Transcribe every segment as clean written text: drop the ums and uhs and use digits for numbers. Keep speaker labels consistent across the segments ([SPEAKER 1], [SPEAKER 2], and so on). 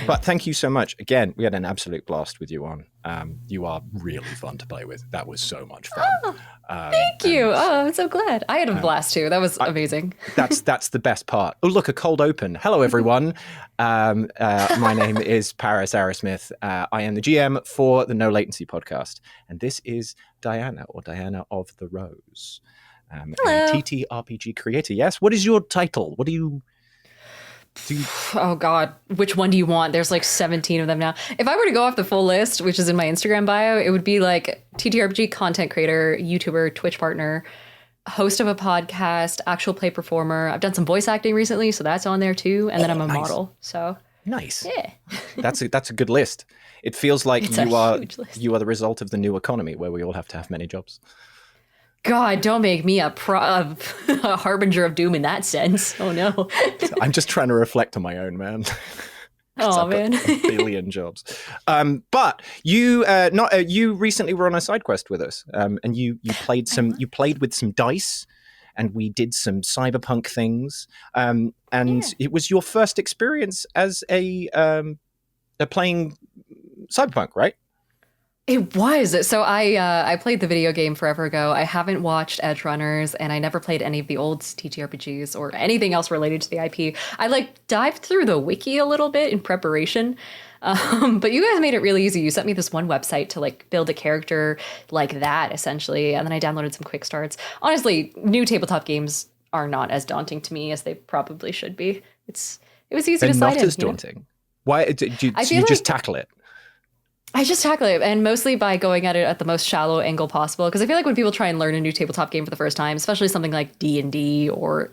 [SPEAKER 1] But thank you so much. Again, we had an absolute blast with you on. You are really fun to play with. That was so much fun.
[SPEAKER 2] Thank you. I'm so glad. I had a blast too. That was amazing.
[SPEAKER 1] That's the best part. Oh, look, a cold open. Hello, everyone. My name is Paris Arrowsmith. I am the GM for the No Latency podcast. And this is Diana, or Diana of the Rose.
[SPEAKER 2] Hello.
[SPEAKER 1] A ttrpg creator. Yes. What is your title? What do you...
[SPEAKER 2] Oh God, which one do you want? There's like 17 of them now. If I were to go off the full list, which is in my Instagram bio, it would be like ttrpg content creator, YouTuber, Twitch partner, host of a podcast, actual play performer. I've done some voice acting recently, so that's on there too. And then I'm a model. So
[SPEAKER 1] nice.
[SPEAKER 2] Yeah.
[SPEAKER 1] That's a good list. It feels like
[SPEAKER 2] It's
[SPEAKER 1] you are
[SPEAKER 2] huge
[SPEAKER 1] the result of the new economy where we all have to have many jobs.
[SPEAKER 2] God, don't make me a harbinger of doom in that sense. Oh no.
[SPEAKER 1] I'm just trying to reflect on my own, man.
[SPEAKER 2] Oh man,
[SPEAKER 1] a billion jobs. But you you recently were on a side quest with us, and you played with some dice, and we did some cyberpunk things. It was your first experience as a playing cyberpunk, right?
[SPEAKER 2] it was. So I played the video game forever ago. I haven't watched Edge Runners, and I never played any of the old TTRPGs or anything else related to the IP. I dived through the wiki a little bit in preparation, but you guys made it really easy. You sent me this one website to build a character like that, essentially, and then I downloaded some quick starts. Honestly, new tabletop games are not as daunting to me as they probably should be. It was easy to slide in.
[SPEAKER 1] Not as daunting. Why did you just tackle it?
[SPEAKER 2] I just tackle it, and mostly by going at it at the most shallow angle possible. Because I feel like when people try and learn a new tabletop game for the first time, especially something like D&D or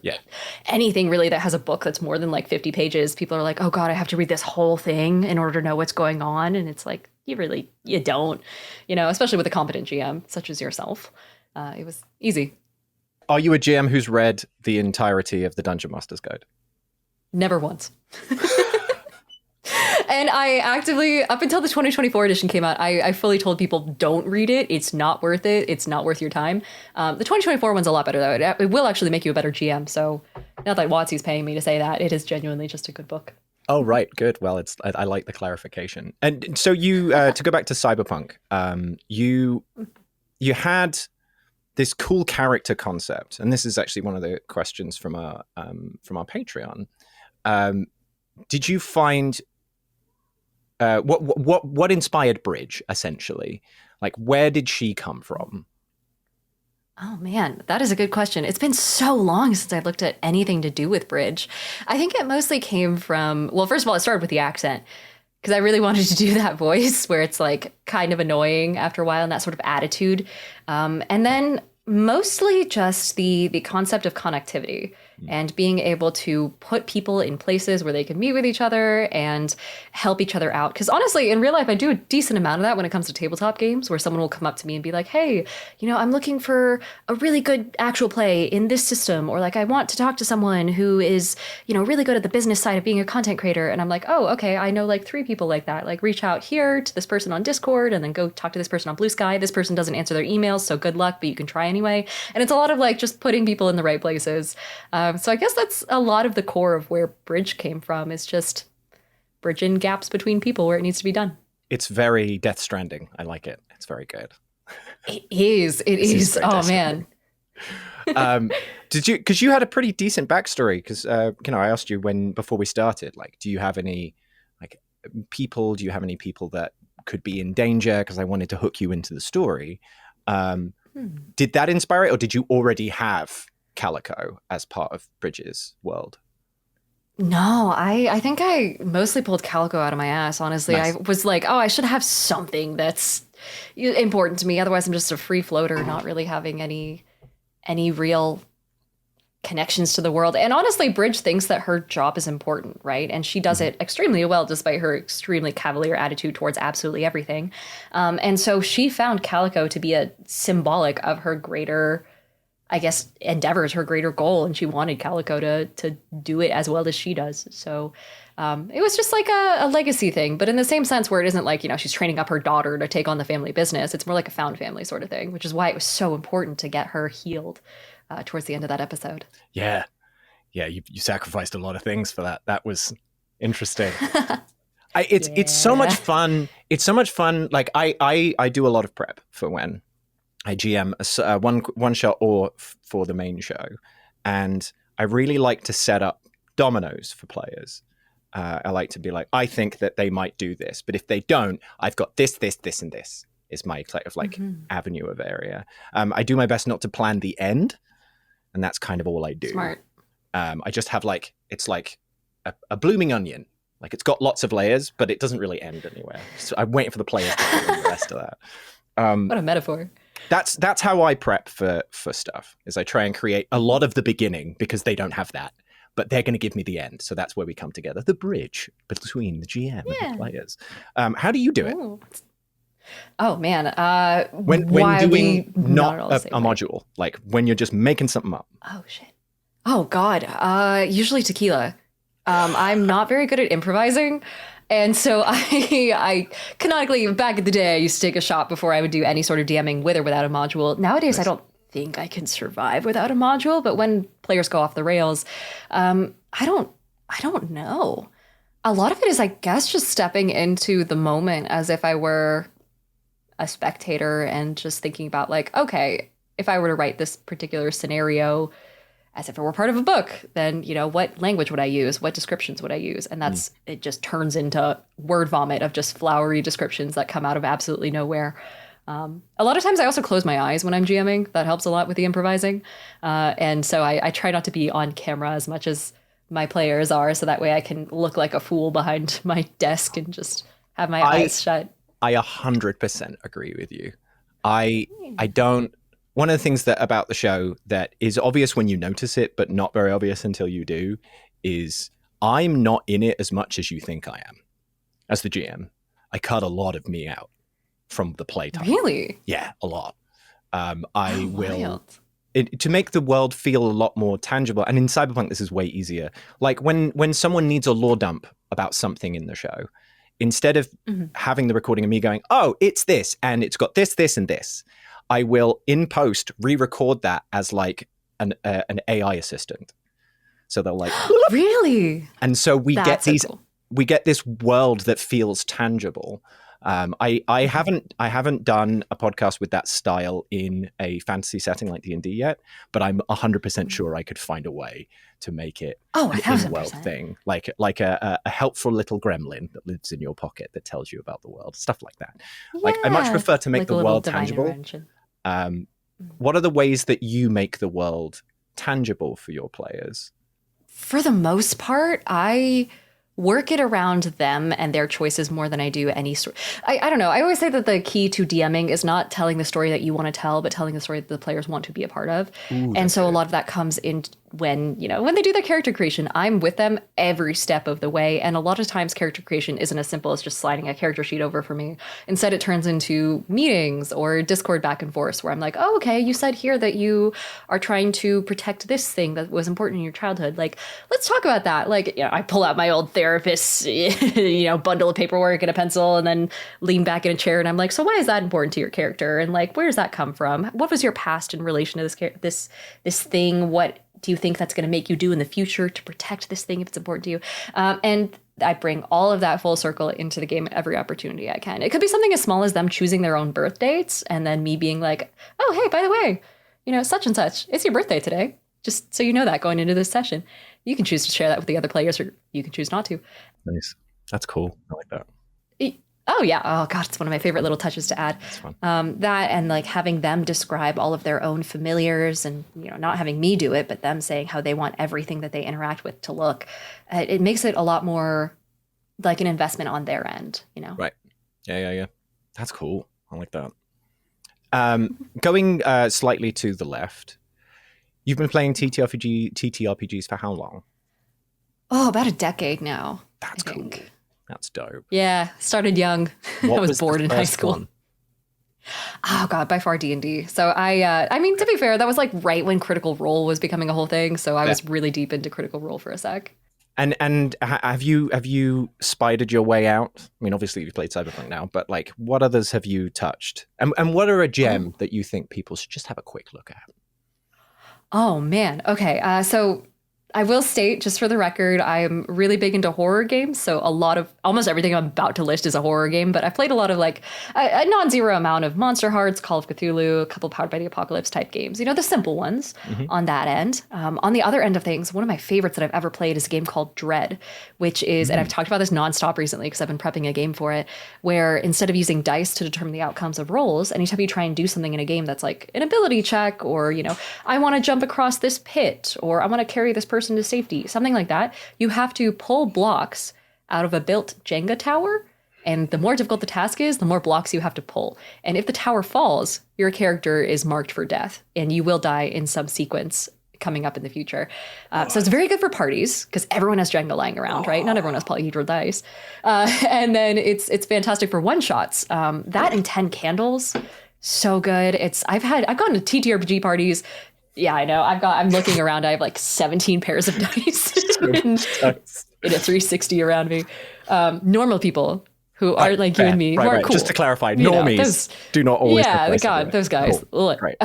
[SPEAKER 2] anything really that has a book that's more than 50 pages, people are like, oh God, I have to read this whole thing in order to know what's going on. And it's like, you don't, especially with a competent GM such as yourself. It was easy.
[SPEAKER 1] Are you a GM who's read the entirety of the Dungeon Master's Guide?
[SPEAKER 2] Never once. And I actively, up until the 2024 edition came out, I fully told people, don't read it. It's not worth it. It's not worth your time. The 2024 one's a lot better, though. It will actually make you a better GM. So not that WotC's paying me to say that. It is genuinely just a good book.
[SPEAKER 1] Oh, right. Good. Well, I like the clarification. And so you, to go back to Cyberpunk, you had this cool character concept. And this is actually one of the questions from our Patreon. Did you find... what inspired Bridge, essentially? Where did she come from?
[SPEAKER 2] Oh man, that is a good question. It's been so long since I looked at anything to do with Bridge. I think it mostly came from, well, first of all, it started with the accent, because I really wanted to do that voice where it's kind of annoying after a while, and that sort of attitude. And then mostly just the concept of connectivity and being able to put people in places where they can meet with each other and help each other out. Because honestly, in real life, I do a decent amount of that when it comes to tabletop games, where someone will come up to me and be like, hey, I'm looking for a really good actual play in this system. Or I want to talk to someone who is, really good at the business side of being a content creator. And I'm like, oh, okay, I know 3 people like that. Reach out here to this person on Discord and then go talk to this person on Blue Sky. This person doesn't answer their emails, so good luck, but you can try anyway. And it's a lot of just putting people in the right places. So I guess that's a lot of the core of where Bridge came from, is just bridging gaps between people where it needs to be done.
[SPEAKER 1] It's very Death Stranding. I like it. It's very good.
[SPEAKER 2] It is. It is. Oh, man.
[SPEAKER 1] Did you, because you had a pretty decent backstory, because, I asked you before we started, do you have any people, do you have any people that could be in danger? Because I wanted to hook you into the story. Did that inspire it, or did you already have Calico as part of Bridge's world?
[SPEAKER 2] No, I think I mostly pulled Calico out of my ass, honestly. Nice. I was like, oh, I should have something that's important to me. Otherwise, I'm just a free floater, not really having any real connections to the world. And honestly, Bridge thinks that her job is important, right? And she does it extremely well, despite her extremely cavalier attitude towards absolutely everything. And so she found Calico to be a symbolic of her greater, I guess, endeavors, her greater goal. And she wanted Calico to do it as well as she does. So it was just a legacy thing, but in the same sense where it isn't she's training up her daughter to take on the family business. It's more like a found family sort of thing, which is why it was so important to get her healed towards the end of that episode.
[SPEAKER 1] Yeah. You sacrificed a lot of things for that. That was Interesting. It's so much fun. It's so much fun. Like I do a lot of prep for when I GM a one shot or for the main show, and I really like to set up dominoes for players. I like to be like, I think that they might do this, but if they don't, I've got this, and this is my kind of like avenue of area. I do my best not to plan the end, and that's kind of all I do.
[SPEAKER 2] Smart.
[SPEAKER 1] I just have like, it's like a blooming onion. Like it's got lots of layers, but it doesn't really end anywhere. So I'm waiting for the players to do the rest of that.
[SPEAKER 2] What a metaphor.
[SPEAKER 1] That's how I prep for stuff, is I try and create a lot of the beginning because they don't have that, but they're going to give me the end. So that's where we come together, the bridge between the GM and the players. How do you do it?
[SPEAKER 2] Ooh. Oh man,
[SPEAKER 1] when doing not a module, like when you're just making something up.
[SPEAKER 2] Oh shit. Oh god. Usually tequila. I'm not very good at improvising. And so I canonically, back in the day, I used to take a shot before I would do any sort of DMing with or without a module. Nowadays, I don't think I can survive without a module, but when players go off the rails, I don't know. A lot of it is, I guess, just stepping into the moment as if I were a spectator and just thinking about like, okay, if I were to write this particular scenario as if it were part of a book, then, you know, what language would I use? What descriptions would I use? And that's, it just turns into word vomit of just flowery descriptions that come out of absolutely nowhere. A lot of times I also close my eyes when I'm GMing. That helps a lot with the improvising. And so I try not to be on camera as much as my players are, so that way I can look like a fool behind my desk and just have my eyes shut.
[SPEAKER 1] I 100% agree with you. I don't... One of the things that about the show that is obvious when you notice it, but not very obvious until you do, is I'm not in it as much as you think I am. As the GM, I cut a lot of me out from the playtime.
[SPEAKER 2] Really?
[SPEAKER 1] Yeah, a lot. I will... to make the world feel a lot more tangible. And in Cyberpunk, this is way easier. Like when someone needs a lore dump about something in the show, instead of having the recording of me going, oh, it's this, and it's got this, and this, I will in post re-record that as like an AI assistant. So they'll like
[SPEAKER 2] really, and
[SPEAKER 1] so we get these. Cool. We get this world that feels tangible. I haven't done a podcast with that style in a fantasy setting like D&D yet, but I'm 100% sure I could find a way to make it an in-world thing, like a helpful little gremlin that lives in your pocket that tells you about the world, stuff like that. Yeah, like I much prefer to make like the world tangible. What are the ways that you make the world tangible for your players?
[SPEAKER 2] For the most part, I work it around them and their choices more than I do any story. I don't know. I always say that the key to DMing is not telling the story that you want to tell, but telling the story that the players want to be a part of. Ooh, and so a lot of that comes in when they do their character creation. I'm with them every step of the way. And a lot of times character creation isn't as simple as just sliding a character sheet over for me. Instead, it turns into meetings or Discord back and forth where I'm like, oh, okay, you said here that you are trying to protect this thing that was important in your childhood. Like, let's talk about that. Like, I pull out my old therapist, bundle of paperwork and a pencil and then lean back in a chair. And I'm like, so why is that important to your character? And like, where does that come from? What was your past in relation to this thing? What do you think that's going to make you do in the future to protect this thing if it's important to you? And I bring all of that full circle into the game at every opportunity I can. It could be something as small as them choosing their own birth dates and then me being like, oh, hey, by the way, such and such, it's your birthday today. Just so you know that going into this session. You can choose to share that with the other players or you can choose not to.
[SPEAKER 1] Nice. That's cool. I like that.
[SPEAKER 2] Oh, yeah. Oh, God, it's one of my favorite little touches to add.
[SPEAKER 1] That's fun.
[SPEAKER 2] That and like having them describe all of their own familiars and, not having me do it, but them saying how they want everything that they interact with to look. It makes it a lot more like an investment on their end,
[SPEAKER 1] Right. Yeah. That's cool. I like that. Going slightly to the left, you've been playing TTRPGs for how long?
[SPEAKER 2] Oh, about a decade now.
[SPEAKER 1] That's cool. That's dope.
[SPEAKER 2] Yeah, started young. I was bored in high school. One? Oh God, by far D&D. So I mean, to be fair, that was like right when Critical Role was becoming a whole thing. So I was really deep into Critical Role for a sec.
[SPEAKER 1] And have you spidered your way out? I mean, obviously you've played Cyberpunk now, but like, what others have you touched? And what are a gem that you think people should just have a quick look at?
[SPEAKER 2] Oh man. Okay. So I will state, just for the record, I'm really big into horror games. So almost everything I'm about to list is a horror game. But I've played a lot of like a non-zero amount of Monster Hearts, Call of Cthulhu, a couple Powered by the Apocalypse type games. The simple ones on that end. On the other end of things, one of my favorites that I've ever played is a game called Dread, which is, and I've talked about this nonstop recently because I've been prepping a game for it, where instead of using dice to determine the outcomes of rolls, anytime you try and do something in a game that's like an ability check, or, I want to jump across this pit, or I want to carry this person to safety, something like that, you have to pull blocks out of a built Jenga tower. And the more difficult the task is, the more blocks you have to pull. And if the tower falls, your character is marked for death, and you will die in some sequence coming up in the future. So it's very good for parties because everyone has Jenga lying around, right? Not everyone has polyhedral dice. And then it's fantastic for one shots. That and 10 Candles, so good. I've gone to ttrpg parties. Yeah, I know. I'm looking around. I have like 17 pairs of dice in a 360 around me. Normal people who are like you and me, who are cool.
[SPEAKER 1] Just to clarify, normies do not always.
[SPEAKER 2] Yeah, God, those guys.
[SPEAKER 1] Cool. Great.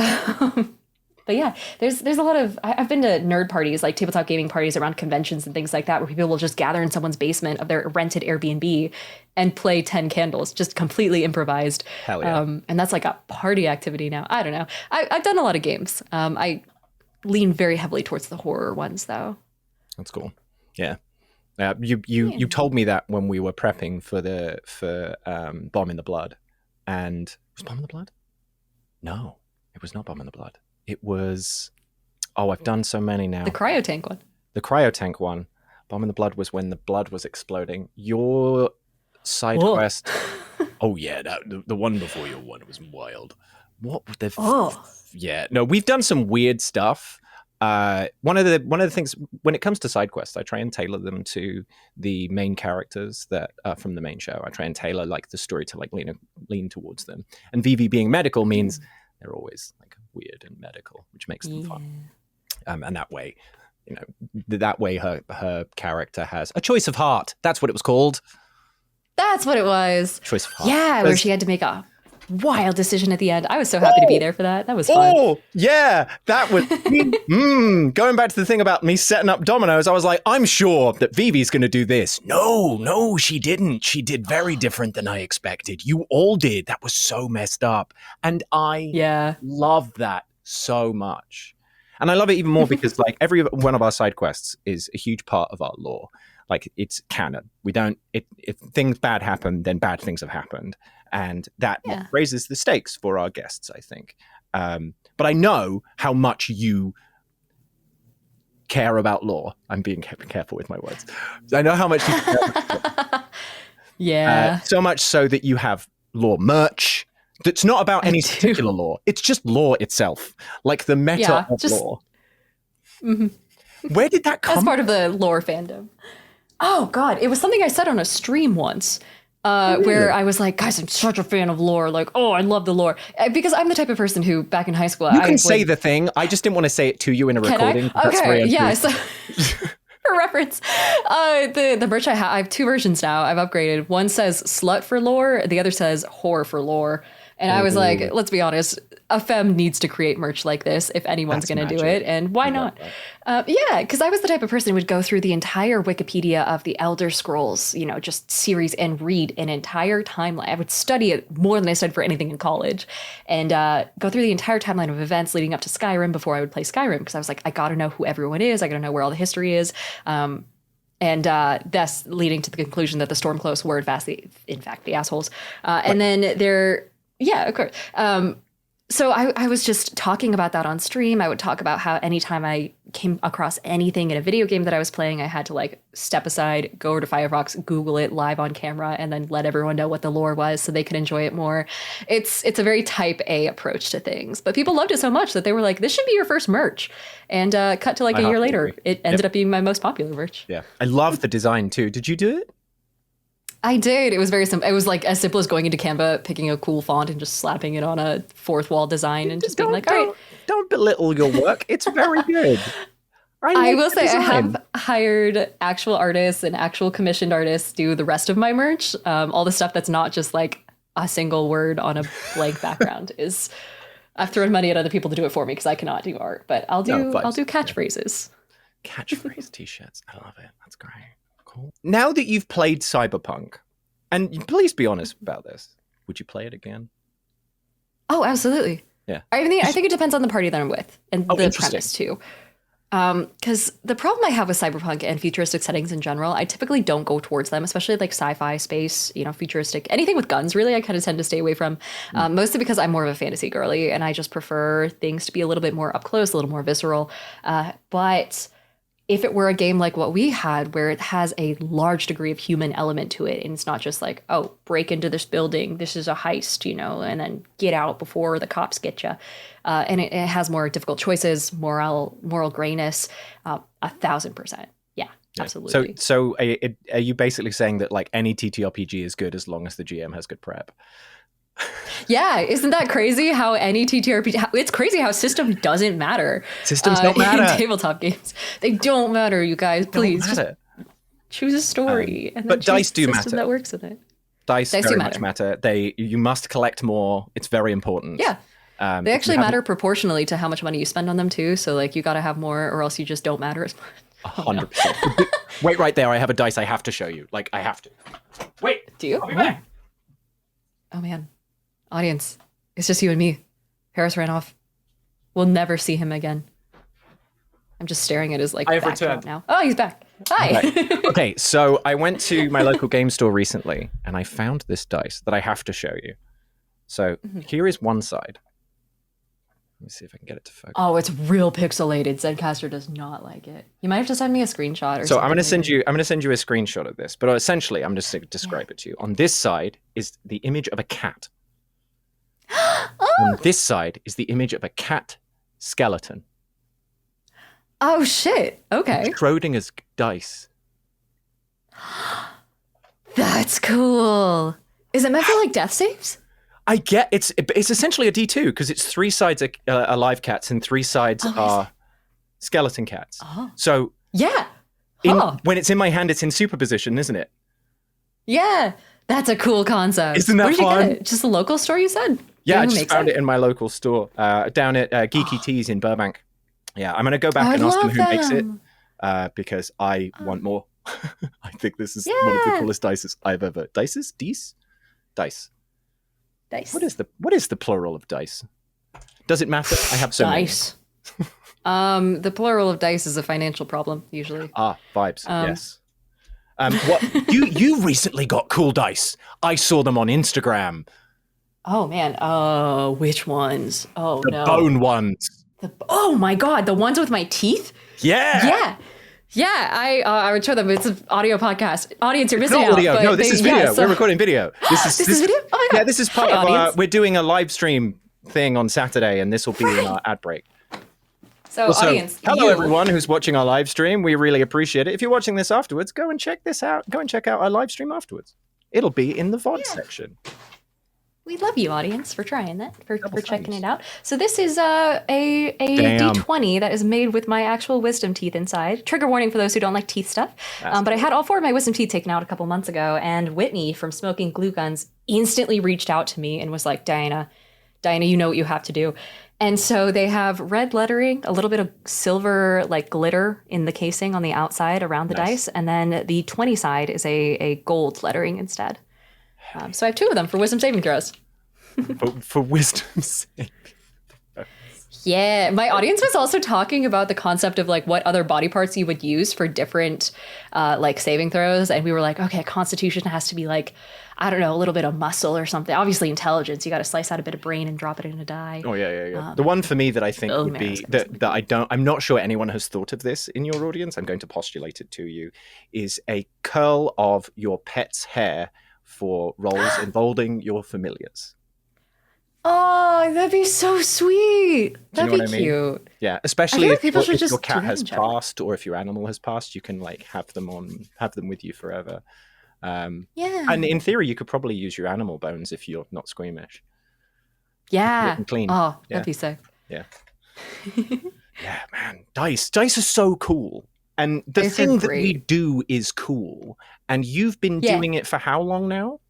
[SPEAKER 2] But yeah, there's a lot of, I've been to nerd parties, like tabletop gaming parties around conventions and things like that, where people will just gather in someone's basement of their rented Airbnb and play 10 Candles, just completely improvised.
[SPEAKER 1] Hell yeah.
[SPEAKER 2] And that's like a party activity now. I don't know. I've done a lot of games. I lean very heavily towards the horror ones, though.
[SPEAKER 1] That's cool. Yeah. You told me that when we were prepping for Bomb in the Blood. And was Bomb in the Blood? No, it was not Bomb in the Blood. It was, I've done so many now.
[SPEAKER 2] The cryotank one.
[SPEAKER 1] The cryotank one. Bomb in the Blood was when the blood was exploding. Your SideQuest. Oh yeah, the one before your one was wild. What the? Yeah, no, we've done some weird stuff. One of the things when it comes to SideQuests, I try and tailor them to the main characters that from the main show. I try and tailor like the story to like lean towards them. And Vivi being medical means they're always like weird and medical, which makes them fun. And that way, her character has a choice of heart. That's what it was called.
[SPEAKER 2] That's what it was.
[SPEAKER 1] Choice of heart.
[SPEAKER 2] Yeah, where she had to make a wild decision at the end. I was so happy to be there for that. That was fun.
[SPEAKER 1] Oh, yeah. That was... Going back to the thing about me setting up dominoes, I was like, I'm sure that Vivi's going to do this. No, she didn't. She did very different than I expected. You all did. That was so messed up. And I love that so much. And I love it even more because like every one of our side quests is a huge part of our lore. Like it's canon. We don't... If things bad happen, then bad things have happened. And that raises the stakes for our guests, I think. But I know how much you care about lore. I'm being careful with my words. I know how much you care about lore.
[SPEAKER 2] Yeah.
[SPEAKER 1] So much so that you have lore merch that's not about any particular lore. It's just lore itself. Like the meta of lore. Mm-hmm. Where did that come from?
[SPEAKER 2] That's part of the lore fandom. Oh, God. It was something I said on a stream once. Where I was like, guys, I'm such a fan of lore. Like, I love the lore. Because I'm the type of person who, back in high school...
[SPEAKER 1] You can say the thing. I just didn't want to say it to you in a recording.
[SPEAKER 2] Okay, yeah. So, for reference, the merch I have two versions now. I've upgraded. One says slut for lore. The other says whore for lore. And I was like, let's be honest, a femme needs to create merch like this if anyone's going to do it. And why not? Yeah, because I was the type of person who would go through the entire Wikipedia of the Elder Scrolls, just series and read an entire timeline. I would study it more than I studied for anything in college and go through the entire timeline of events leading up to Skyrim before I would play Skyrim. Because I was like, I got to know who everyone is. I got to know where all the history is. And thus leading to the conclusion that the Stormcloaks were in fact the assholes. And then they're... Yeah, of course. So I was just talking about that on stream. I would talk about how anytime I came across anything in a video game that I was playing, I had to like step aside, go over to Firefox, Google it live on camera, and then let everyone know what the lore was so they could enjoy it more. It's a very type A approach to things, but people loved it so much that they were like, this should be your first merch. And cut to like a year later, it ended up being my most popular merch.
[SPEAKER 1] Yeah. I love the design too. Did you do it?
[SPEAKER 2] I did. It was very simple. It was like as simple as going into Canva, picking a cool font and just slapping it on a fourth wall design and just being like, all right.
[SPEAKER 1] Don't belittle your work. It's very good.
[SPEAKER 2] I will say I have hired actual artists and actual commissioned artists do the rest of my merch. All the stuff that's not just like a single word on a blank background is I've thrown money at other people to do it for me because I cannot do art, but I'll do catchphrases.
[SPEAKER 1] Catchphrase t-shirts. I love it. That's great. Cool. Now that you've played Cyberpunk, and please be honest about this, would you play it again?
[SPEAKER 2] Oh, absolutely.
[SPEAKER 1] Yeah.
[SPEAKER 2] I think it depends on the party that I'm with and the premise too. Because the problem I have with cyberpunk and futuristic settings in general, I typically don't go towards them, especially like sci-fi, space, futuristic, anything with guns, really, I kind of tend to stay away from, mostly because I'm more of a fantasy girly and I just prefer things to be a little bit more up close, a little more visceral. But if it were a game like what we had, where it has a large degree of human element to it, and it's not just like, oh, break into this building, this is a heist, and then get out before the cops get you. And it has more difficult choices, moral grayness, 1,000%. Yeah, absolutely.
[SPEAKER 1] So are you basically saying that like any ttrpg is good as long as the GM has good prep?
[SPEAKER 2] Yeah, isn't that crazy how any ttrpg, it's crazy how system doesn't matter.
[SPEAKER 1] Systems don't matter.
[SPEAKER 2] In tabletop games. They don't matter, you guys. Please just choose a story and then
[SPEAKER 1] but dice do
[SPEAKER 2] system
[SPEAKER 1] matter.
[SPEAKER 2] That works with it.
[SPEAKER 1] Dice very much matter. You must collect more. It's very important.
[SPEAKER 2] Yeah. They actually matter proportionally to how much money you spend on them too. So like you got to have more or else you just don't matter as much.
[SPEAKER 1] 100%. Wait right there. I have a dice I have to show you. Like I have to. Wait.
[SPEAKER 2] Do you?
[SPEAKER 1] I'll be back.
[SPEAKER 2] Oh man. Audience, it's just you and me. Harris ran off. We'll never see him again. I'm just staring at his like backdrop now. Oh, he's back. Hi.
[SPEAKER 1] Okay, so I went to my local game store recently and I found this dice that I have to show you. So here is one side. Let me see if I can get it to focus.
[SPEAKER 2] Oh, it's real pixelated. Zedcaster does not like it. You might have to send me a screenshot or something.
[SPEAKER 1] So I'm going to send you a screenshot of this, but essentially I'm just going to describe it to you. On this side is the image of a cat. On this side is the image of a cat skeleton.
[SPEAKER 2] Oh shit! Okay.
[SPEAKER 1] Schrodinger's dice.
[SPEAKER 2] That's cool. Is it meant for like death saves?
[SPEAKER 1] I get it's essentially a D2 because it's 3 sides are live cats and 3 sides are skeleton cats. So
[SPEAKER 2] yeah,
[SPEAKER 1] when it's in my hand, it's in superposition, isn't it?
[SPEAKER 2] Yeah, that's a cool concept.
[SPEAKER 1] Isn't that
[SPEAKER 2] fun?
[SPEAKER 1] Where'd
[SPEAKER 2] you get it? Just a local store, you said?
[SPEAKER 1] Yeah, I just found it in my local store down at Geeky Teas in Burbank. Yeah, I'm going to go back and ask them who makes it because I want more. I think this is one of the coolest dices I've ever... Dices? Dice? Dice.
[SPEAKER 2] Dice.
[SPEAKER 1] What is the plural of dice? Does it matter? I have so
[SPEAKER 2] dice. The plural of dice is a financial problem, usually.
[SPEAKER 1] Vibes, yes. What you recently got cool dice. I saw them on Instagram.
[SPEAKER 2] Oh man, which ones? Oh
[SPEAKER 1] no. The bone ones.
[SPEAKER 2] Oh my god, the ones with my teeth?
[SPEAKER 1] Yeah.
[SPEAKER 2] Yeah, I would show them. It's an audio podcast. Audience, you're missing out.
[SPEAKER 1] Audio. No, this is video. Yeah, so... We're recording video.
[SPEAKER 2] This is video? Oh my god.
[SPEAKER 1] Yeah, this is part of our... We're doing a live stream thing on Saturday, and this will be in our ad break.
[SPEAKER 2] So, audience,
[SPEAKER 1] hello everyone who's watching our live stream. We really appreciate it. If you're watching this afterwards, go and check this out. Go and check out our live stream afterwards. It'll be in the VOD section.
[SPEAKER 2] We love you, audience, for trying that, for checking it out. So this is a D20 that is made with my actual wisdom teeth inside. Trigger warning for those who don't like teeth stuff. But I had all 4 of my wisdom teeth taken out a couple months ago, and Whitney from Smoking Glue Guns instantly reached out to me and was like, Diana, you know what you have to do. And so they have red lettering, a little bit of silver like glitter in the casing on the outside around the dice, and then the 20 side is a gold lettering instead. So I have 2 of them for wisdom saving throws.
[SPEAKER 1] for wisdom's sake.
[SPEAKER 2] Yeah, my audience was also talking about the concept of like what other body parts you would use for different like saving throws, and we were like, okay, Constitution has to be like, I don't know, a little bit of muscle or something. Obviously, intelligence. You got to slice out a bit of brain and drop it in a die.
[SPEAKER 1] Oh yeah. The one for me that I think would be that I'm not sure anyone has thought of this in your audience. I'm going to postulate it to you. Is a curl of your pet's hair for roles involving your familiars.
[SPEAKER 2] Oh, that'd be so sweet. That'd be cute.
[SPEAKER 1] Yeah, especially if your cat has passed or if your animal has passed, you can like have them with you forever. And in theory, you could probably use your animal bones if you're not squeamish.
[SPEAKER 2] Yeah.
[SPEAKER 1] Clean.
[SPEAKER 2] Oh, that'd be sick.
[SPEAKER 1] Yeah. Yeah, man. Dice are so cool. And the thing that we do is cool. And you've been doing it for how long now?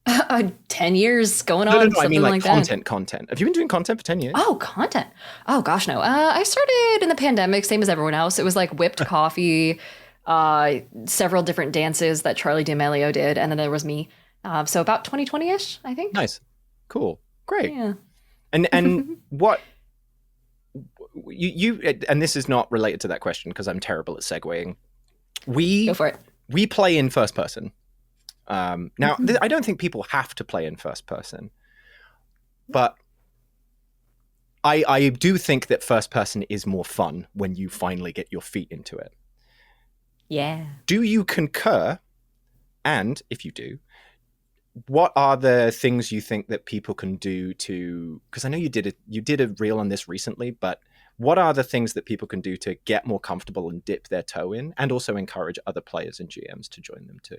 [SPEAKER 2] 10 years going
[SPEAKER 1] No,
[SPEAKER 2] on,
[SPEAKER 1] I mean
[SPEAKER 2] something
[SPEAKER 1] like
[SPEAKER 2] like that.
[SPEAKER 1] content. Have you been doing content for 10 years?
[SPEAKER 2] Oh, content. Oh gosh, no. I started in the pandemic, same as everyone else. It was like whipped coffee, several different dances that Charlie D'Amelio did, and then there was me. So about 2020-ish, I think.
[SPEAKER 1] Nice. Cool. Great.
[SPEAKER 2] Yeah.
[SPEAKER 1] And what you and this is not related to that question because I'm terrible at segueing.
[SPEAKER 2] Go for it.
[SPEAKER 1] We play in first person. Now, I don't think people have to play in first person, but I do think that first person is more fun when you finally get your feet into it.
[SPEAKER 2] Yeah.
[SPEAKER 1] Do you concur? And if you do, what are the things you think that people can do to, because I know you did a reel on this recently, but what are the things that people can do to get more comfortable and dip their toe in, and also encourage other players and GMs to join them too?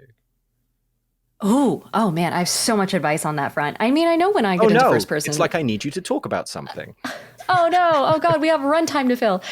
[SPEAKER 2] Oh man, I have so much advice on that front. I mean, I know when I get into first person.
[SPEAKER 1] It's like I need you to talk about something.
[SPEAKER 2] Oh no! Oh god, we have runtime to fill.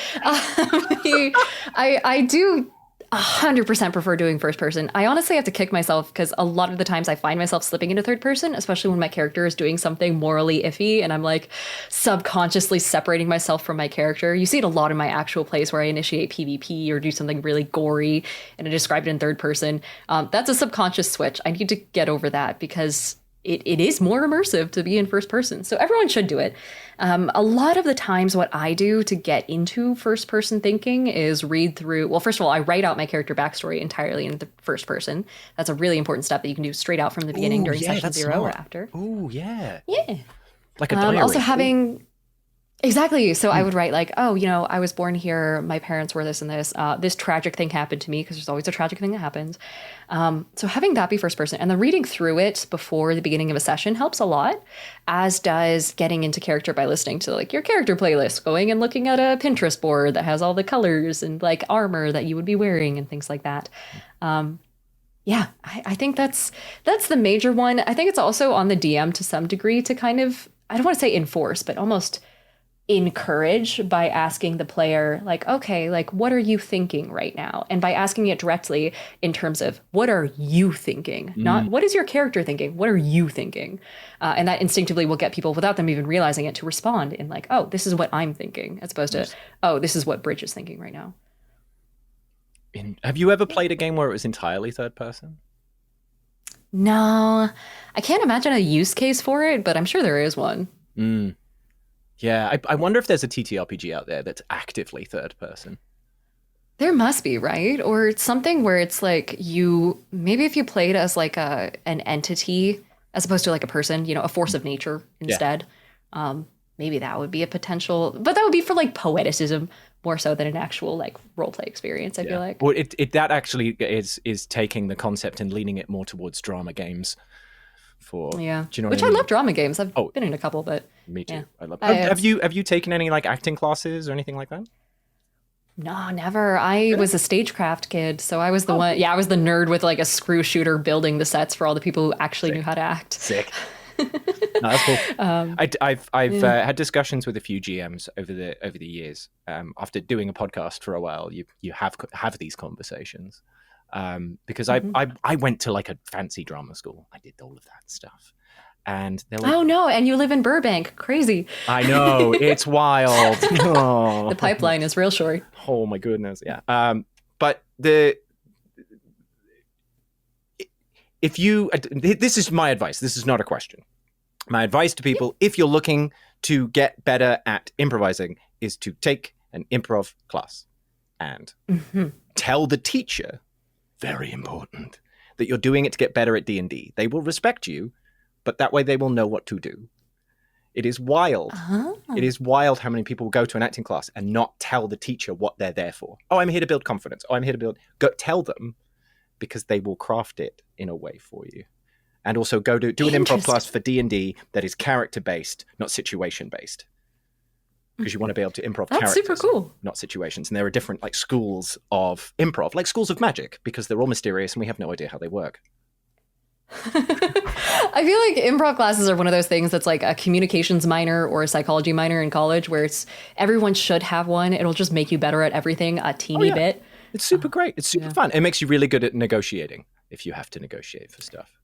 [SPEAKER 2] I do 100% prefer doing first person. I honestly have to kick myself because a lot of the times I find myself slipping into third person, especially when my character is doing something morally iffy and I'm like subconsciously separating myself from my character. You see it a lot in my actual plays where I initiate PvP or do something really gory and I describe it in third person. That's a subconscious switch. I need to get over that because it is more immersive to be in first person. So everyone should do it. A lot of the times what I do to get into first person thinking is read through, well, first of all, I write out my character backstory entirely in the first person. That's a really important step that you can do straight out from the beginning during session 0 or after.
[SPEAKER 1] Oh, yeah.
[SPEAKER 2] Yeah.
[SPEAKER 1] Like a diary.
[SPEAKER 2] Also having... Exactly. So I would write like, oh, I was born here. My parents were this and this. This tragic thing happened to me because there's always a tragic thing that happens. So having that be first person and then reading through it before the beginning of a session helps a lot, as does getting into character by listening to like your character playlist, going and looking at a Pinterest board that has all the colors and like armor that you would be wearing and things like that. Yeah, I think that's the major one. I think it's also on the DM to some degree to kind of, I don't want to say enforce, but almost encourage by asking the player like, okay, like what are you thinking right now? And by asking it directly in terms of what are you thinking, not what is your character thinking, what are you thinking? And that instinctively will get people without them even realizing it to respond in like, oh, this is what I'm thinking, as opposed to, oh, this is what Bridge is thinking right now.
[SPEAKER 1] Have you ever played a game where it was entirely third person?
[SPEAKER 2] No, I can't imagine a use case for it, but I'm sure there is one.
[SPEAKER 1] Yeah, I wonder if there's a TTRPG out there that's actively third person.
[SPEAKER 2] There must be, right? Or it's something where it's like maybe if you played as like an entity as opposed to like a person, a force of nature instead, maybe that would be a potential, but that would be for like poeticism more so than an actual like roleplay experience, I feel like.
[SPEAKER 1] Well, that actually is taking the concept and leaning it more towards drama games. Do you know
[SPEAKER 2] which
[SPEAKER 1] what I mean?
[SPEAKER 2] love drama games. I've been in a couple, but
[SPEAKER 1] me too.
[SPEAKER 2] Yeah.
[SPEAKER 1] I love. Have you taken any like acting classes or anything like that?
[SPEAKER 2] No, never. I was a stagecraft kid, so I was the one. Yeah, I was the nerd with like a screw shooter building the sets for all the people who actually knew how to act.
[SPEAKER 1] Sick. No, that's cool. I've had discussions with a few GMs over the years. After doing a podcast for a while, you have these conversations. Because I went to like a fancy drama school. I did all of that stuff. And they're like, oh
[SPEAKER 2] no, and you live in Burbank. Crazy.
[SPEAKER 1] I know, it's wild. Oh.
[SPEAKER 2] The pipeline is real short.
[SPEAKER 1] Oh my goodness, yeah. But if you, this is my advice. This is not a question. My advice to people, if you're looking to get better at improvising, is to take an improv class and tell the teacher, very important, that you're doing it to get better at D&D. They will respect you, but that way they will know what to do. It is wild. It is wild how many people will go to an acting class and not tell the teacher what they're there for. Oh, I'm here to build confidence. Oh, I'm here to build... Go tell them, because they will craft it in a way for you. And also do an improv class for D&D that is character-based, not situation-based. Because you want to be able to improv characters,
[SPEAKER 2] super cool.
[SPEAKER 1] Not situations. And there are different like schools of improv, like schools of magic, because they're all mysterious and we have no idea how they work.
[SPEAKER 2] I feel like improv classes are one of those things that's like a communications minor or a psychology minor in college, where everyone should have one. It'll just make you better at everything a teeny bit.
[SPEAKER 1] It's super great. It's super fun. It makes you really good at negotiating if you have to negotiate for stuff.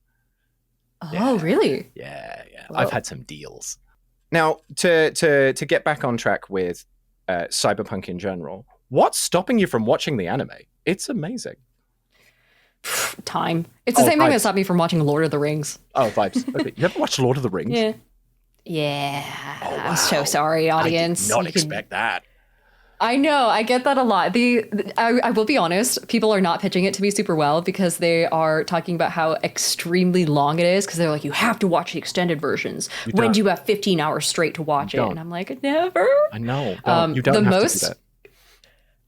[SPEAKER 2] Oh, really?
[SPEAKER 1] Yeah, yeah.
[SPEAKER 2] Whoa.
[SPEAKER 1] I've had some deals. Now, to get back on track with cyberpunk in general, what's stopping you from watching the anime? It's amazing.
[SPEAKER 2] Time. It's the same thing that stopped me from watching Lord of the Rings.
[SPEAKER 1] Oh, vibes. Okay. You ever watched Lord of the Rings?
[SPEAKER 2] Yeah. Yeah.
[SPEAKER 1] Oh, wow.
[SPEAKER 2] I'm so sorry, audience.
[SPEAKER 1] I did not expect that.
[SPEAKER 2] I know. I get that a lot. I will be honest. People are not pitching it to me super well because they are talking about how extremely long it is. Because they're like, you have to watch the extended versions. When do you have 15 hours straight to watch it? And I'm like, never.
[SPEAKER 1] I know. You don't have to do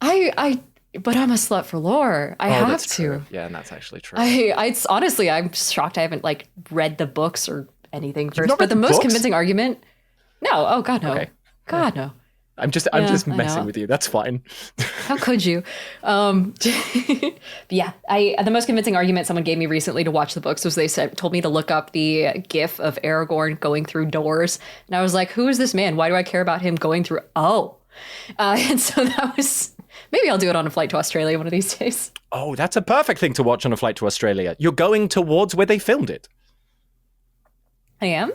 [SPEAKER 1] that.
[SPEAKER 2] But I'm a slut for lore. I have to.
[SPEAKER 1] True. Yeah, and that's actually true.
[SPEAKER 2] Honestly, I'm shocked I haven't like read the books or anything first.
[SPEAKER 1] But
[SPEAKER 2] the most convincing argument. No. Oh God, no.
[SPEAKER 1] Okay.
[SPEAKER 2] God, no.
[SPEAKER 1] I'm just messing with you. That's fine.
[SPEAKER 2] How could you? Yeah, the most convincing argument someone gave me recently to watch the books was told me to look up the GIF of Aragorn going through doors, and I was like, "Who is this man? Why do I care about him going through?" And so that was. Maybe I'll do it on a flight to Australia one of these days.
[SPEAKER 1] Oh, that's a perfect thing to watch on a flight to Australia. You're going towards where they filmed it.
[SPEAKER 2] I am.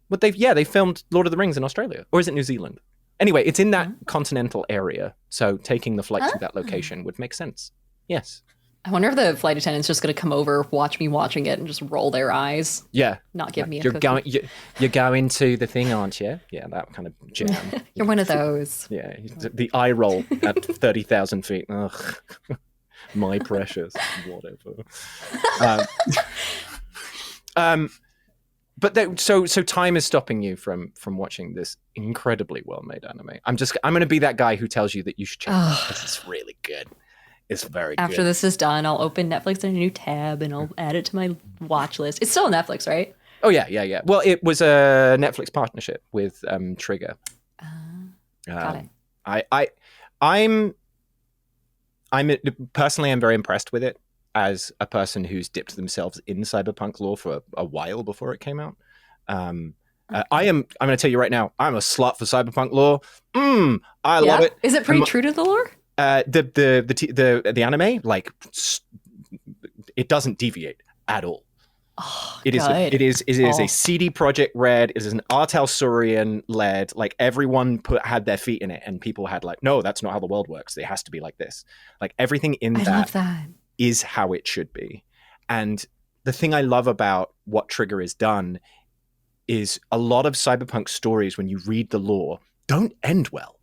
[SPEAKER 1] But they filmed Lord of the Rings in Australia, or is it New Zealand? Anyway, it's in that continental area, so taking the flight to that location would make sense. Yes.
[SPEAKER 2] I wonder if the flight attendant's just going to come over, watch me watching it, and just roll their eyes.
[SPEAKER 1] Yeah.
[SPEAKER 2] Not give me a cookie.
[SPEAKER 1] You're going to the thing, aren't you? Yeah, that kind of jam.
[SPEAKER 2] You're one of those.
[SPEAKER 1] Yeah, the eye roll at 30,000 feet. Ugh, my precious. Whatever. But so time is stopping you from watching this incredibly well-made anime. I'm going to be that guy who tells you that you should check it out. This is really good. It's very good.
[SPEAKER 2] After this is done, I'll open Netflix in a new tab and I'll add it to my watch list. It's still on Netflix, right?
[SPEAKER 1] Oh yeah. Well, it was a Netflix partnership with Trigger.
[SPEAKER 2] Got
[SPEAKER 1] it. I'm personally, I'm very impressed with it as a person who's dipped themselves in cyberpunk lore for a while before it came out. I'm going to tell you right now, I'm a slut for cyberpunk lore. I love it.
[SPEAKER 2] Is it pretty true to the lore?
[SPEAKER 1] The anime, like, it doesn't deviate at all.
[SPEAKER 2] Oh,
[SPEAKER 1] it is a CD Projekt Red. It is an Artel Saurian led. Like, everyone had their feet in it, and people had like, no, that's not how the world works. It has to be like this. Like, everything in
[SPEAKER 2] I love that
[SPEAKER 1] is how it should be. And the thing I love about what Trigger has done is a lot of cyberpunk stories, when you read the lore, don't end well.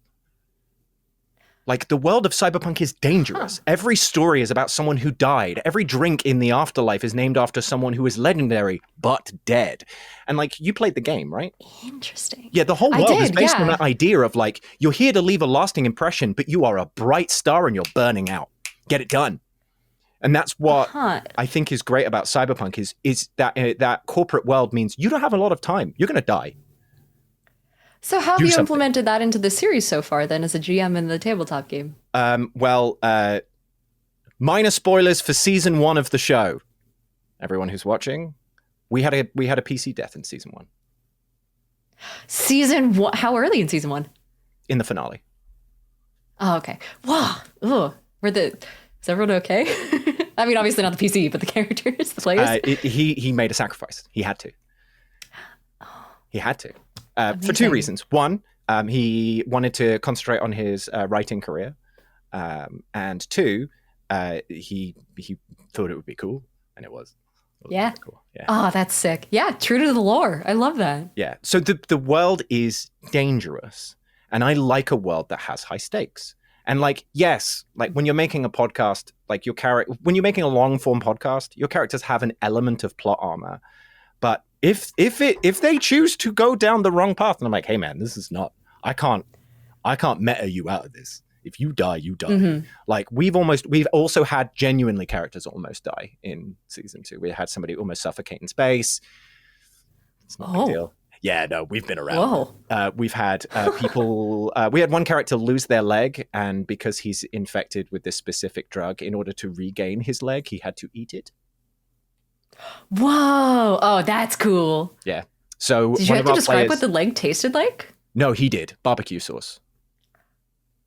[SPEAKER 1] Like, the world of cyberpunk is dangerous. Every story is about someone who died. Every drink in the afterlife is named after someone who is legendary but dead. And, like, you played the game, right?
[SPEAKER 2] Interesting.
[SPEAKER 1] Yeah, the whole world is based on that idea of, like, you're here to leave a lasting impression, but you are a bright star and you're burning out. Get it done. And that's what I think is great about cyberpunk is that that corporate world means you don't have a lot of time. You're going to die.
[SPEAKER 2] So how have you implemented that into the series so far, then, as a GM in the tabletop game?
[SPEAKER 1] Well, minor spoilers for season 1 of the show. Everyone who's watching, we had a PC death in season 1.
[SPEAKER 2] Season 1? How early in season 1?
[SPEAKER 1] In the finale.
[SPEAKER 2] Oh, okay. Wow. Ugh. Is everyone okay? I mean, obviously not the PC, but the characters, the players.
[SPEAKER 1] He made a sacrifice. He had to. He had to. For 2 reasons. One, he wanted to concentrate on his writing career. And 2, he thought it would be cool. And it was.
[SPEAKER 2] Yeah.
[SPEAKER 1] Cool. Yeah.
[SPEAKER 2] Oh, that's sick. Yeah, true to the lore. I love that.
[SPEAKER 1] Yeah. So the world is dangerous. And I like a world that has high stakes. And like, yes, like when you're making a podcast, like when you're making a long form podcast, your characters have an element of plot armor. But if they choose to go down the wrong path, and I'm like, hey man, this is not, I can't meta you out of this. If you die, you die. Mm-hmm. Like we've also had genuinely characters almost die in season 2. We had somebody almost suffocate in space. It's not a big deal. Yeah, no, we've been around. We've had people, we had one character lose their leg, and because he's infected with this specific drug, in order to regain his leg, he had to eat it.
[SPEAKER 2] Whoa. Oh, that's cool.
[SPEAKER 1] Yeah. So
[SPEAKER 2] did you have to describe what the leg tasted like?
[SPEAKER 1] No, he did. Barbecue sauce.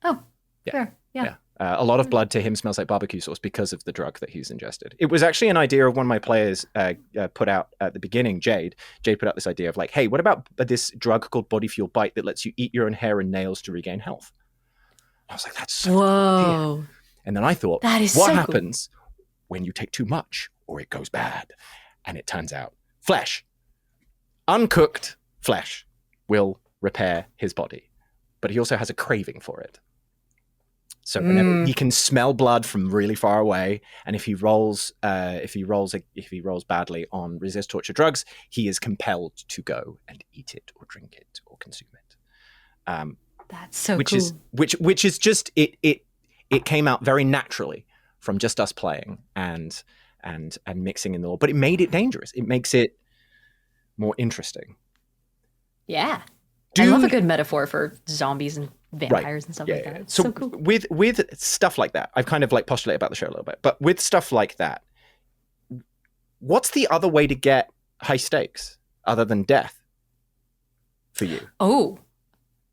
[SPEAKER 2] Oh, yeah. Fair. Yeah.
[SPEAKER 1] A lot of blood to him smells like barbecue sauce because of the drug that he's ingested. It was actually an idea of one of my players put out at the beginning, Jade. Jade put out this idea of like, hey, what about this drug called Body Fuel Bite that lets you eat your own hair and nails to regain health? I was like, that's so
[SPEAKER 2] Whoa.
[SPEAKER 1] cool. And then I thought,
[SPEAKER 2] That is
[SPEAKER 1] what
[SPEAKER 2] so
[SPEAKER 1] happens when you take too much or it goes bad? And it turns out flesh, uncooked flesh, will repair his body. But he also has a craving for it. So whenever he can smell blood from really far away, and if he rolls badly on resist torture drugs, he is compelled to go and eat it or drink it or consume it.
[SPEAKER 2] That's so
[SPEAKER 1] which
[SPEAKER 2] cool.
[SPEAKER 1] Which is just it came out very naturally from just us playing and mixing in the lore, but it made it dangerous. It makes it more interesting.
[SPEAKER 2] Yeah. I love a good metaphor for zombies and vampires and stuff like that. It's so cool.
[SPEAKER 1] With stuff like that, I've kind of like postulated about the show a little bit, but with stuff like that, what's the other way to get high stakes other than death for you?
[SPEAKER 2] Oh,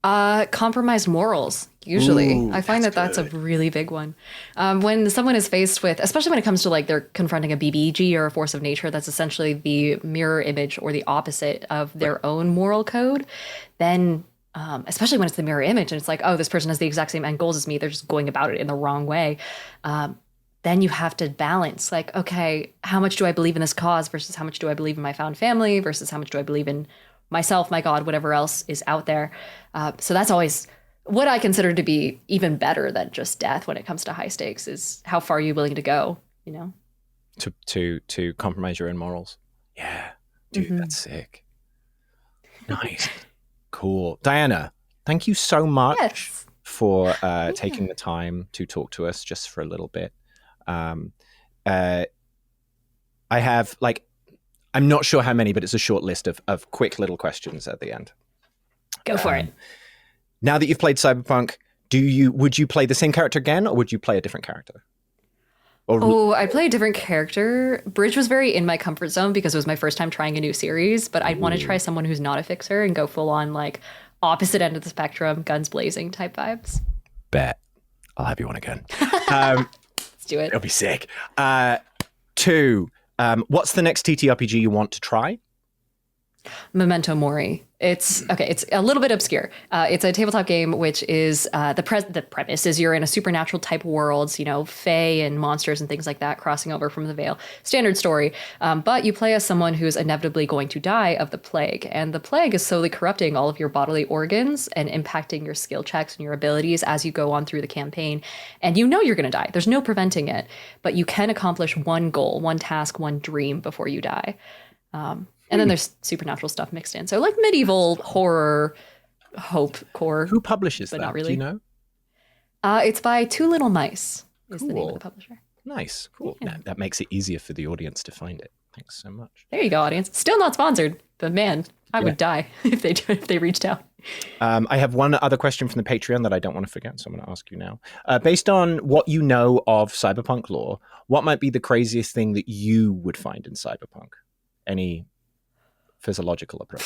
[SPEAKER 2] compromised morals. Usually,
[SPEAKER 1] Ooh,
[SPEAKER 2] I find that's a really big one. When someone is faced with, especially when it comes to like they're confronting a BBG or a force of nature that's essentially the mirror image or the opposite of their own moral code, then especially when it's the mirror image and it's like, oh, this person has the exact same end goals as me, they're just going about it in the wrong way. Then you have to balance like, okay, how much do I believe in this cause versus how much do I believe in my found family versus how much do I believe in myself, my God, whatever else is out there. So that's always what I consider to be even better than just death when it comes to high stakes is how far are you willing to go, you know?
[SPEAKER 1] To compromise your own morals. Yeah. Dude, that's sick. Nice. Cool. Diana, thank you so much for taking the time to talk to us just for a little bit. I have like, I'm not sure how many, but it's a short list of quick little questions at the end.
[SPEAKER 2] Go for it.
[SPEAKER 1] Now that you've played Cyberpunk, would you play the same character again, or would you play a different character?
[SPEAKER 2] I play a different character. Bridge was very in my comfort zone because it was my first time trying a new series, but I'd want to try someone who's not a fixer and go full on like opposite end of the spectrum, guns blazing type vibes.
[SPEAKER 1] Bet. I'll have you on again.
[SPEAKER 2] Let's do it.
[SPEAKER 1] It'll be sick. 2, what's the next TTRPG you want to try?
[SPEAKER 2] Memento Mori. It's a little bit obscure. It's a tabletop game, which is the premise is you're in a supernatural type worlds, you know, fae and monsters and things like that crossing over from the Veil. Standard story. But you play as someone who's inevitably going to die of the plague. And the plague is slowly corrupting all of your bodily organs and impacting your skill checks and your abilities as you go on through the campaign. And you know you're going to die. There's no preventing it. But you can accomplish one goal, one task, one dream before you die. And then there's supernatural stuff mixed in. So like medieval horror, hope core.
[SPEAKER 1] Who publishes that?
[SPEAKER 2] Not really.
[SPEAKER 1] Do you know?
[SPEAKER 2] It's by Two Little Mice is the name of the publisher.
[SPEAKER 1] Nice. Cool.
[SPEAKER 2] Yeah.
[SPEAKER 1] That makes it easier for the audience to find it. Thanks so much.
[SPEAKER 2] There you go, audience. Still not sponsored, but man, I would die if they reached out.
[SPEAKER 1] I have one other question from the Patreon that I don't want to forget, so I'm going to ask you now. Based on what you know of cyberpunk lore, what might be the craziest thing that you would find in cyberpunk? Any physiological approach?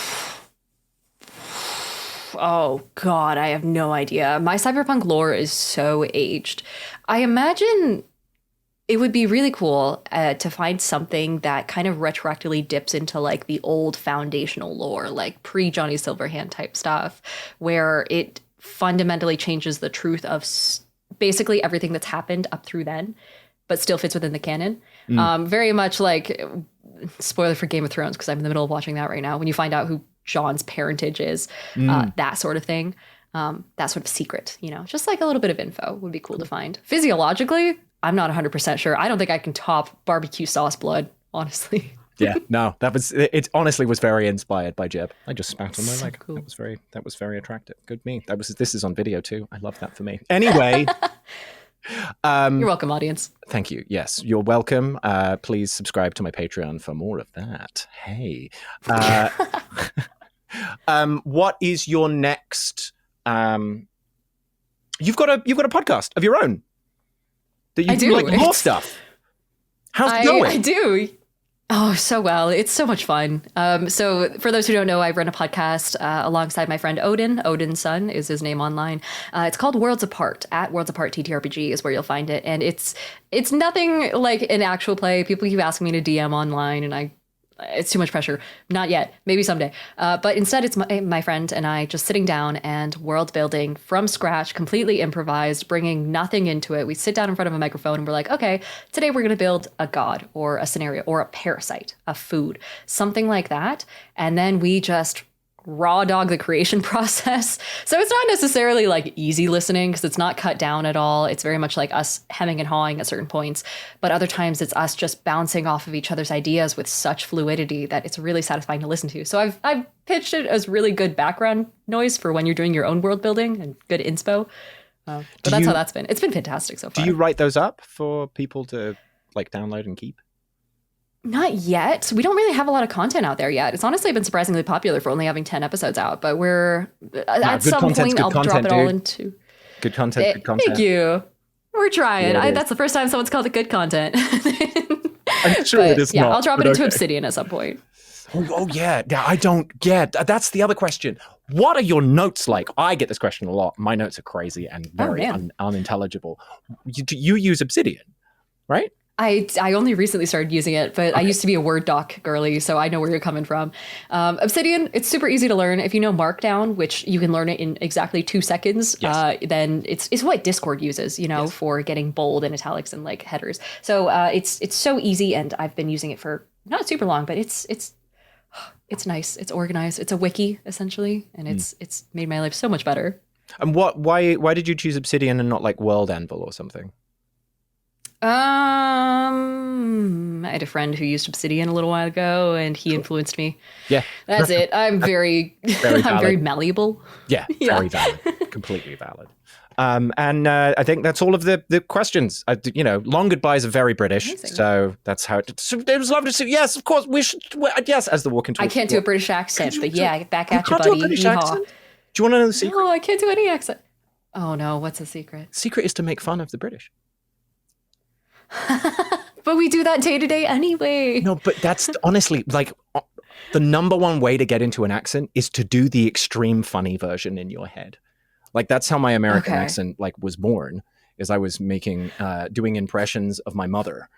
[SPEAKER 2] Oh God, I have no idea. My cyberpunk lore is so aged. I imagine it would be really cool to find something that kind of retroactively dips into like the old foundational lore, like pre-Johnny Silverhand type stuff, where it fundamentally changes the truth of basically everything that's happened up through then, but still fits within the canon. Very much like, spoiler for Game of Thrones, because I'm in the middle of watching that right now, when you find out who Jon's parentage is, that sort of thing, that sort of secret, you know, just like a little bit of info would be cool to find. Physiologically, I'm not 100% sure. I don't think I can top barbecue sauce blood, honestly.
[SPEAKER 1] Yeah, no, it honestly was very inspired by Jeb. I just spat on my leg.
[SPEAKER 2] Cool.
[SPEAKER 1] That was very attractive. Good me. This is on video too. I love that for me. Anyway,
[SPEAKER 2] you're welcome, audience.
[SPEAKER 1] Thank you. Yes, you're welcome. Please subscribe to my Patreon for more of that. Hey, what is your next? You've got a podcast of your own. That you
[SPEAKER 2] I do.
[SPEAKER 1] Like more stuff. How's it going?
[SPEAKER 2] I do. Oh, so well. It's so much fun. So for those who don't know, I run a podcast alongside my friend Odin. Odin's son is his name online. It's called Worlds Apart. At Worlds Apart ttrpg is where you'll find it. And it's nothing like an actual play. People keep asking me to DM online, and it's too much pressure. Not yet. Maybe someday. But instead, it's my friend and I just sitting down and world building from scratch, completely improvised, bringing nothing into it. We sit down in front of a microphone and we're like, okay, today we're going to build a god or a scenario or a parasite, a food, something like that. And then we just raw dog the creation process. So it's not necessarily like easy listening because it's not cut down at all. It's very much like us hemming and hawing at certain points. But other times it's us just bouncing off of each other's ideas with such fluidity that it's really satisfying to listen to. So I've pitched it as really good background noise for when you're doing your own world building and good inspo. But that's how that's been. It's been fantastic so far.
[SPEAKER 1] Do you write those up for people to like download and keep?
[SPEAKER 2] Not yet. We don't really have a lot of content out there yet. It's honestly been surprisingly popular for only having 10 episodes out, but we're at some point I'll drop it all into
[SPEAKER 1] good content. Good content.
[SPEAKER 2] Thank you. We're trying.
[SPEAKER 1] Yeah,
[SPEAKER 2] that's the first time someone's called it good content.
[SPEAKER 1] I'm sure it is not.
[SPEAKER 2] I'll drop it into Obsidian at some point.
[SPEAKER 1] Oh yeah. I don't get. That's the other question. What are your notes like? I get this question a lot. My notes are crazy and very unintelligible. You use Obsidian, right?
[SPEAKER 2] I only recently started using it, but okay. I used to be a Word doc girly, so I know where you're coming from. Obsidian, it's super easy to learn. If you know Markdown, which you can learn it in exactly 2 seconds, yes. Then it's what Discord uses, yes. for getting bold and italics and like headers. So it's so easy, and I've been using it for not super long, but it's nice. It's organized. It's a wiki essentially, and it's made my life so much better.
[SPEAKER 1] And why did you choose Obsidian and not like World Anvil or something?
[SPEAKER 2] I had a friend who used Obsidian a little while ago, and he influenced me.
[SPEAKER 1] Yeah,
[SPEAKER 2] that's it. I'm very I'm very malleable.
[SPEAKER 1] Yeah, very valid, completely valid. And I think that's all of the questions. Long goodbyes are very British, amazing. So that's how it. So it was lovely to see. Yes, of course we should. Yes, as the walking.
[SPEAKER 2] I can't do a British accent, but yeah, back at you, buddy.
[SPEAKER 1] Do a British accent? Do you want to know the secret?
[SPEAKER 2] No, I can't do any accent. Oh no, what's the secret?
[SPEAKER 1] Secret is to make fun of the British.
[SPEAKER 2] But we do that day to day anyway.
[SPEAKER 1] No, but that's honestly like the number one way to get into an accent is to do the extreme funny version in your head. Like that's how my American accent like was born. Is I was doing impressions of my mother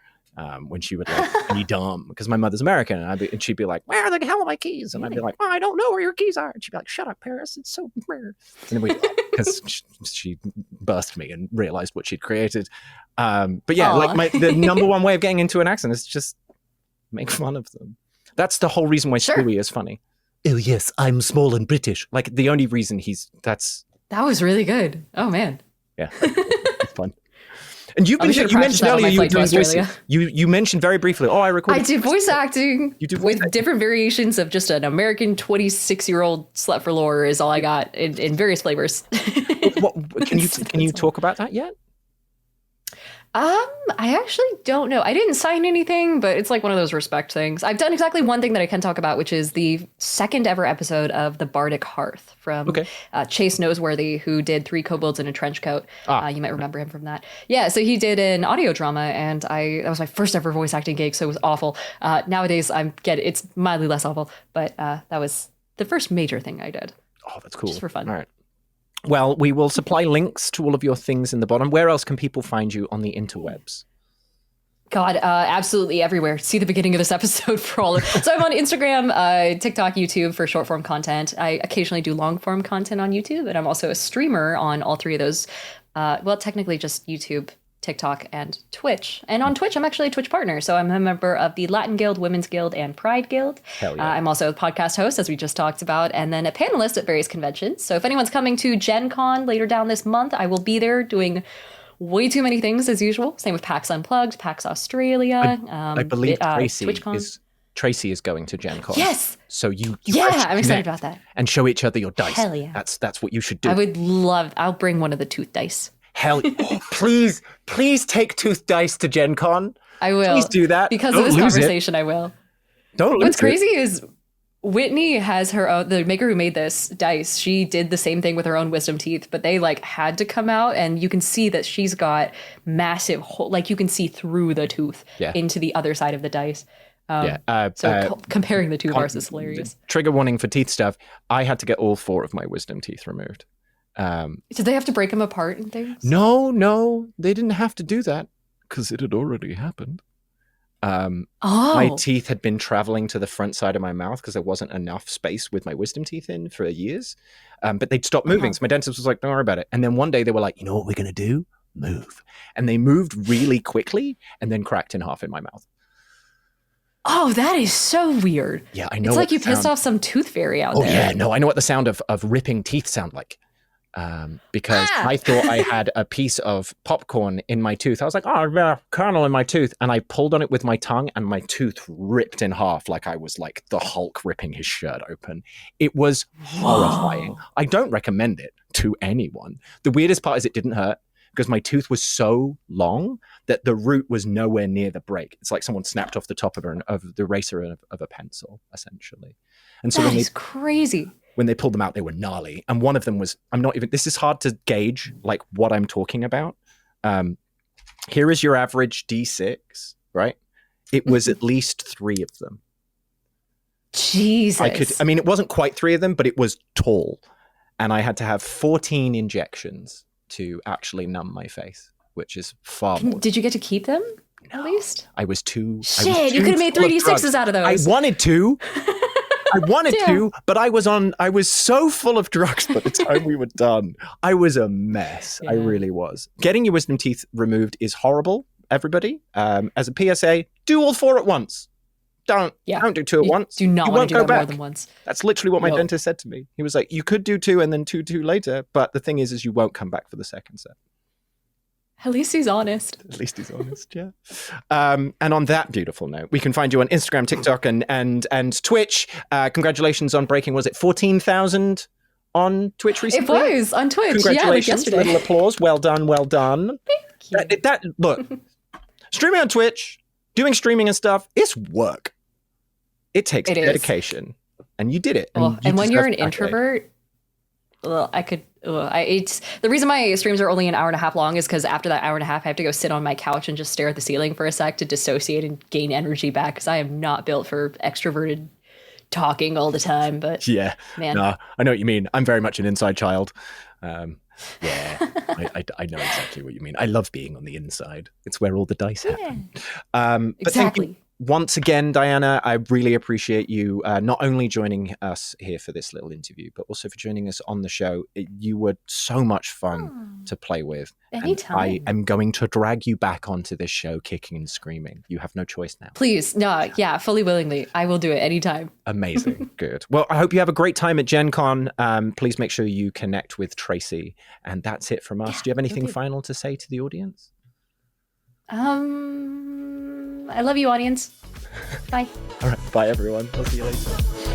[SPEAKER 1] when she would like be dumb because my mother's American and she'd be like, "Where the hell are my keys?" And I'd be like, "Oh, I don't know where your keys are." And she'd be like, "Shut up, Paris! It's so rare." And then because she burst me and realized what she'd created. But yeah, like the number one way of getting into an accent is just make fun of them. That's the whole reason why Stewie is funny. Oh yes, I'm small and British. Like the only reason
[SPEAKER 2] that was really good. Oh man.
[SPEAKER 1] Yeah, it's fun. And you mentioned earlier you were doing voices. You mentioned very briefly. Oh, I recorded.
[SPEAKER 2] I did voice acting.
[SPEAKER 1] You do voice
[SPEAKER 2] with different variations of just an American 26-year-old slut for lore is all I got in various flavors.
[SPEAKER 1] Can you talk about that yet?
[SPEAKER 2] I actually don't know. I didn't sign anything, but it's like one of those respect things. I've done exactly one thing that I can talk about, which is the second ever episode of The Bardic Hearth from Chase Noseworthy, who did 3 Kobolds in a Trench Coat. You might remember him from that. Yeah, so he did an audio drama, and that was my first ever voice acting gig, so it was awful. Nowadays, it's mildly less awful, but that was the first major thing I did.
[SPEAKER 1] Oh, that's cool.
[SPEAKER 2] Just for fun.
[SPEAKER 1] All right. Well, we will supply links to all of your things in the bottom. Where else can people find you on the interwebs?
[SPEAKER 2] God, absolutely everywhere. See the beginning of this episode for all of it. So I'm on Instagram, TikTok, YouTube for short form content. I occasionally do long form content on YouTube, and I'm also a streamer on all 3 of those. Technically just YouTube, TikTok, and Twitch. And on Twitch, I'm actually a Twitch partner. So I'm a member of the Latin Guild, Women's Guild, and Pride Guild.
[SPEAKER 1] Hell yeah.
[SPEAKER 2] I'm also a podcast host, as we just talked about, and then a panelist at various conventions. So if anyone's coming to Gen Con later down this month, I will be there doing way too many things as usual. Same with PAX Unplugged, PAX Australia.
[SPEAKER 1] I believe Tracy is going to Gen Con.
[SPEAKER 2] Yes.
[SPEAKER 1] So you
[SPEAKER 2] I'm excited about that.
[SPEAKER 1] And show each other your dice.
[SPEAKER 2] Hell yeah.
[SPEAKER 1] That's what you should do.
[SPEAKER 2] I would love. I'll bring one of the tooth dice.
[SPEAKER 1] Hell, please take tooth dice to Gen Con.
[SPEAKER 2] I will.
[SPEAKER 1] Please do that.
[SPEAKER 2] Because of this conversation, I will.
[SPEAKER 1] Don't lose
[SPEAKER 2] What's crazy is Whitney has her own, the maker who made this dice, she did the same thing with her own wisdom teeth, but they like had to come out, and you can see that she's got massive hole, like you can see through the tooth into the other side of the dice. Comparing the two of ours is hilarious.
[SPEAKER 1] Trigger warning for teeth stuff. I had to get all 4 of my wisdom teeth removed.
[SPEAKER 2] Did they have to break them apart and things?
[SPEAKER 1] No, they didn't have to do that because it had already happened. My teeth had been traveling to the front side of my mouth because there wasn't enough space with my wisdom teeth in for years. But they'd stopped moving. So my dentist was like, don't worry about it. And then one day they were like, you know what we're going to do? Move. And they moved really quickly and then cracked in half in my mouth.
[SPEAKER 2] Oh, that is so weird.
[SPEAKER 1] Yeah, I know.
[SPEAKER 2] It's like you pissed off some tooth fairy out there.
[SPEAKER 1] Oh, yeah, no, I know what the sound of ripping teeth sound like. Because I thought I had a piece of popcorn in my tooth. I was like, oh, kernel in my tooth. And I pulled on it with my tongue and my tooth ripped in half like I was like the Hulk ripping his shirt open. It was horrifying. Whoa. I don't recommend it to anyone. The weirdest part is it didn't hurt because my tooth was so long that the root was nowhere near the break. It's like someone snapped off the top of the eraser of a pencil, essentially. And so
[SPEAKER 2] that is crazy.
[SPEAKER 1] When they pulled them out, they were gnarly. And one of them was, this is hard to gauge like what I'm talking about. Here is your average D6, right? It was at least 3 of them.
[SPEAKER 2] Jesus.
[SPEAKER 1] It wasn't quite 3 of them, but it was tall. And I had to have 14 injections to actually numb my face, which is far more.
[SPEAKER 2] Did you get to keep them at least?
[SPEAKER 1] I was too.
[SPEAKER 2] Shit, you could have made 3D6s out of those.
[SPEAKER 1] I wanted to. But I was so full of drugs by the time we were done. I was a mess. Yeah. I really was. Getting your wisdom teeth removed is horrible, everybody. As a PSA, do all 4 at once. Don't do 2 at once.
[SPEAKER 2] Do not want to do that more than once.
[SPEAKER 1] That's literally what my dentist said to me. He was like, you could do 2 and then 2 later, but the thing is you won't come back for the second set.
[SPEAKER 2] At least he's honest.
[SPEAKER 1] Yeah. And on that beautiful note, we can find you on Instagram, TikTok, and Twitch. Congratulations on breaking, was it 14,000 on Twitch recently?
[SPEAKER 2] It was on Twitch.
[SPEAKER 1] Congratulations.
[SPEAKER 2] Yeah,
[SPEAKER 1] little applause. Well done.
[SPEAKER 2] Thank you.
[SPEAKER 1] Look, streaming on Twitch, doing streaming and stuff, it's work. It takes dedication. And you did it.
[SPEAKER 2] And when you're an introvert, it's the reason my streams are only an hour and a half long is because after that hour and a half, I have to go sit on my couch and just stare at the ceiling for a sec to dissociate and gain energy back because I am not built for extroverted talking all the time. But
[SPEAKER 1] yeah,
[SPEAKER 2] man,
[SPEAKER 1] no, I know what you mean. I'm very much an inside child. I know exactly what you mean. I love being on the inside. It's where all the dice happen. But
[SPEAKER 2] exactly.
[SPEAKER 1] Once again, Diana, I really appreciate you not only joining us here for this little interview, but also for joining us on the show. You were so much fun to play with.
[SPEAKER 2] Anytime.
[SPEAKER 1] I am going to drag you back onto this show kicking and screaming. You have no choice now.
[SPEAKER 2] Please. No, yeah, fully willingly. I will do it anytime.
[SPEAKER 1] Amazing. Good. Well, I hope you have a great time at Gen Con. Please make sure you connect with Tracy. And that's it from us.
[SPEAKER 2] Yeah,
[SPEAKER 1] do you have anything final to say to the audience?
[SPEAKER 2] I love you, audience. Bye.
[SPEAKER 1] All right. Bye, everyone. I'll see you later.